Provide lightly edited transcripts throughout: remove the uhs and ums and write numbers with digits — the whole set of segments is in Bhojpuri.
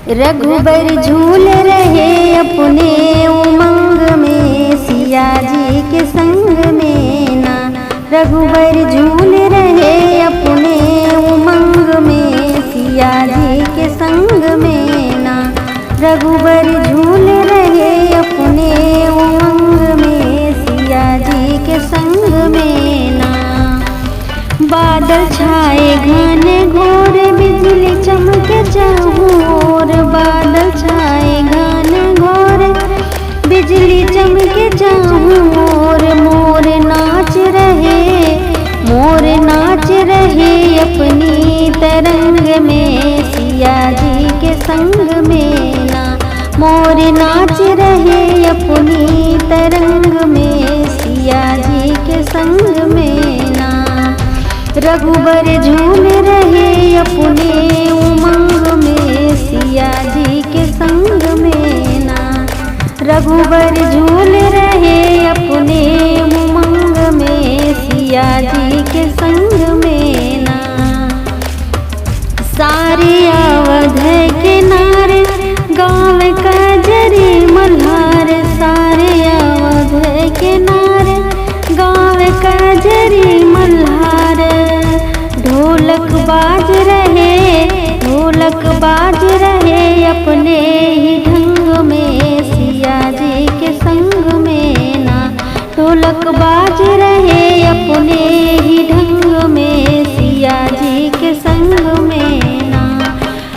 रघुबर झूल रहे अपने उमंग में, सिया जी के संग में ना। रघुबर झूल रहे अपने उमंग में, सिया जी के संग में ना। रघुबर झूल रहे अपने उमंग में, सिया जी के संग में ना। बादल छाए घने घोर, बिजली चमके चाहूं ओर। बादल छाए घने घोर, बिजली चमके चाहूं ओर। मोर नाच रहे अपनी तरंग में, सिया जी के संग में ना। मोर नाच रहे अपनी तरंग में, सिया जी के संग में ना। रघुबर झूल रहे अपने उमंग में, सिया जी के संग में ना। रघुबर झूल रहे अपने उमंग में, सिया जी के संग में ना। सारे अवध के नार गाँव कजरी मल्हार। सारे अवध के नार गाँव कजरी मल्हार। ढोलक बाज रहे अपने ही ढंग में, सिया जी के संग में ना। ढोलक बाज रहे अपने ही ढंग में, सिया जी के संग में ना।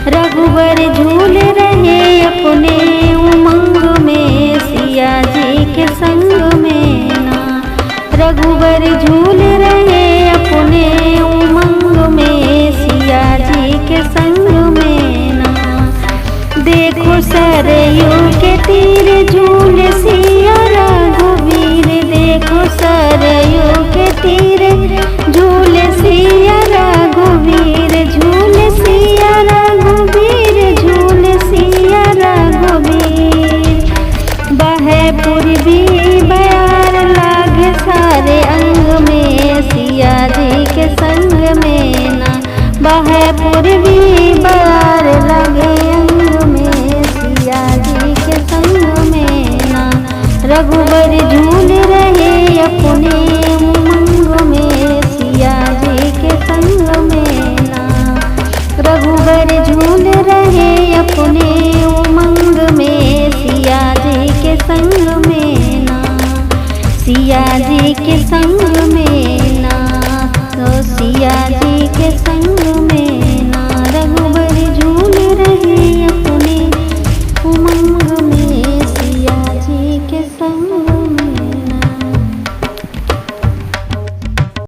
रघुबर झूल रहे अपने उमंग में, सिया जी के संग में ना। रघुबर झूल रहे अपने उमंग में, सिया जी के संग में ना। देखो सरयू के तीर झूल सिया रघुवीर। देखो सरयू के तीर झूल सिया रघुवीर। झूल सिया रघुवीर, झूल सिया रघुवीर। बहे पूर्वी बयार लागे सारे अंग में, सिया जी के संग में ना। बहे पूर्वी बयार लगे अंग में, सिया जी के संग में ना। रघुबर झूल रहे अपने उमंग में, सिया जी के संग में ना। रघुबर झूल रहे अपने उमंग में, सिया जी के संग में ना। सिया जी के संग में।